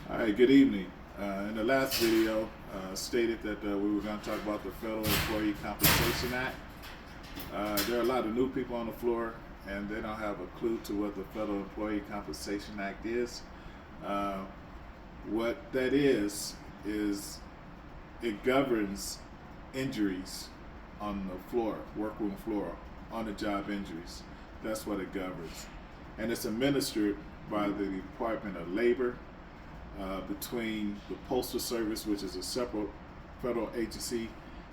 All right, good evening. In the last video, stated that we were going to talk about the Federal Employee Compensation Act. There are a lot of new people on the floor, and they don't have a clue to what the Federal Employee Compensation Act is. Uh, what that is it governs injuries on the floor, workroom floor, on the job injuries. That's what it governs. And it's administered by the Department of Labor, between the Postal Service, which is a separate federal agency,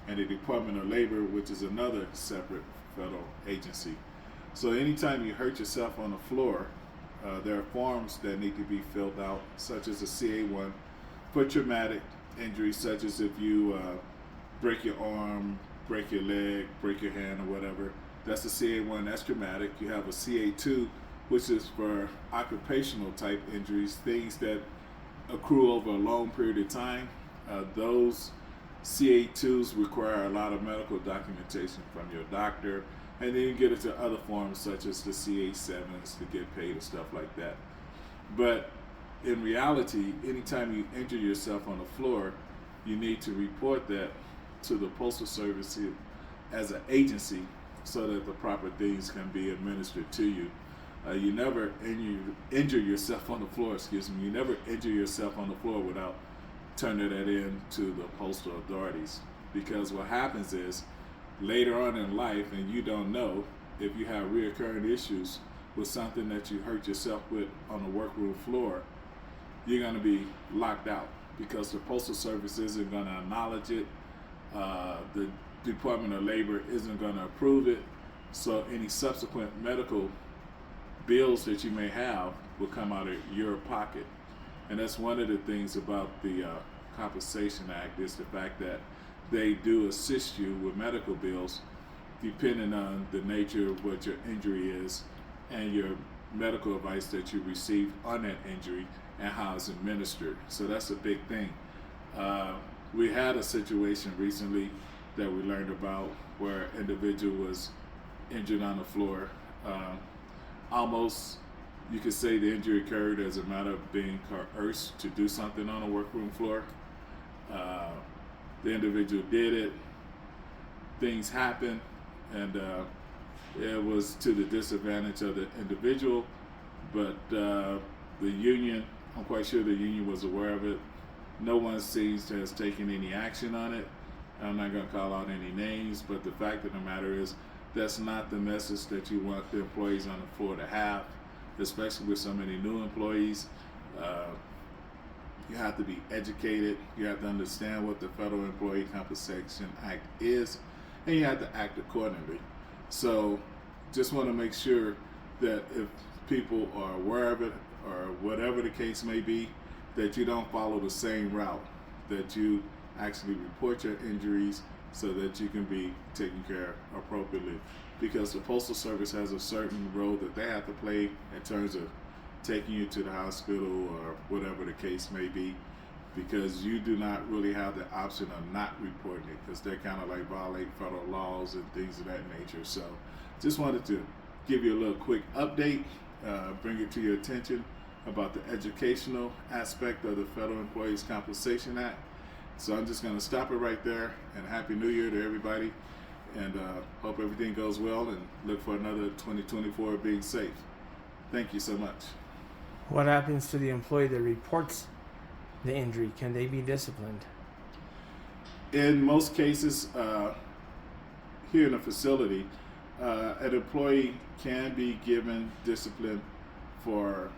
and the Department of Labor, which is another separate federal agency. So anytime you hurt yourself on the floor, there are forms that need to be filled out, such as a CA1 for traumatic injuries, such as if you break your arm, break your leg, break your hand, or whatever. That's a CA1, that's traumatic. You have a CA2, which is for occupational type injuries, things that accrue over a long period of time. Those CA2s require a lot of medical documentation from your doctor, and then you get into other forms such as the CA7s to get paid and stuff like that. But in reality, anytime you injure yourself on the floor, you need to report that to the Postal Service as an agency so that the proper things can be administered to you. You never injure yourself on the floor, You never injure yourself on the floor without turning that in to the postal authorities. Because what happens is, later on in life, and you don't know, if you have reoccurring issues with something that you hurt yourself with on the workroom floor, you're going to be locked out because the Postal Service isn't going to acknowledge it. The Department of Labor isn't going to approve it. So any subsequent medical bills that you may have will come out of your pocket. And that's one of the things about the Compensation Act, is the fact that they do assist you with medical bills depending on the nature of what your injury is and your medical advice that you received on that injury and how it's administered. So that's a big thing. We had a situation recently that we learned about where an individual was injured on the floor. Almost, you could say the injury occurred as a matter of being coerced to do something on a workroom floor. The individual did it, things happened, and it was to the disadvantage of the individual, but the union, I'm quite sure the union was aware of it. No one seems to have taken any action on it. I'm not going to call out any names, but the fact of the matter is, that's not the message that you want the employees on the floor to have, especially with so many new employees. You have to be educated. You have to understand what the Federal Employee Compensation Act is, and you have to act accordingly. So just want to make sure that if people are aware of it, or whatever the case may be, that you don't follow the same route, that you actually report your injuries so that you can be taken care of appropriately. Because the Postal Service has a certain role that they have to play in terms of taking you to the hospital or whatever the case may be, because you do not really have the option of not reporting it, because they're kind of like violate federal laws and things of that nature. So just wanted to give you a little quick update, bring it to your attention about the educational aspect of the Federal Employees Compensation Act. So I'm just going to stop it right there, and Happy New Year to everybody, and hope everything goes well, and look for another 2024 being safe. Thank you so much. What happens to the employee that reports the injury? Can they be disciplined? In most cases, here in a facility, an employee can be given discipline for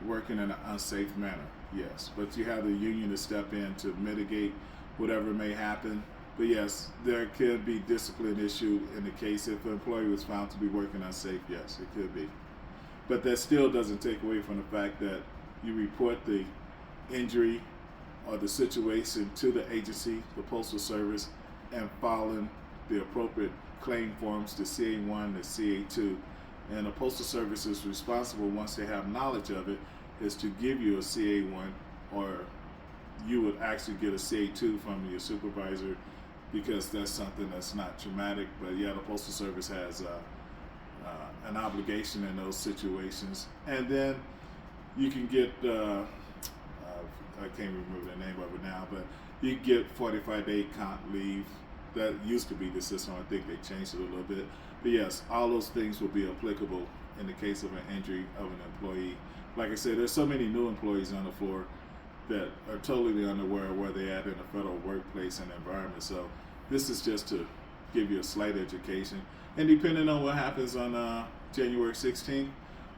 working in an unsafe manner, yes. But you have the union to step in to mitigate whatever may happen. But yes, there could be discipline issue in the case if an employee was found to be working unsafe. Yes, it could be. But that still doesn't take away from the fact that you report the injury or the situation to the agency, the Postal Service, and filing the appropriate claim forms, the CA1, the CA2. And the Postal Service is responsible, once they have knowledge of it, is to give you a CA1, or you would actually get a CA2 from your supervisor, because that's something that's not traumatic. But yeah, the Postal Service has an obligation in those situations. And then you can get I can't remember the name of it now, but you get 45-day comp leave. That used to be the system. I think they changed it a little bit. But yes, all those things will be applicable in the case of an injury of an employee. Like I said, there's so many new employees on the floor that are totally unaware of where they're at in the federal workplace and environment. So this is just to give you a slight education. And depending on what happens on January 16th,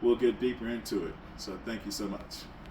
we'll get deeper into it. So thank you so much.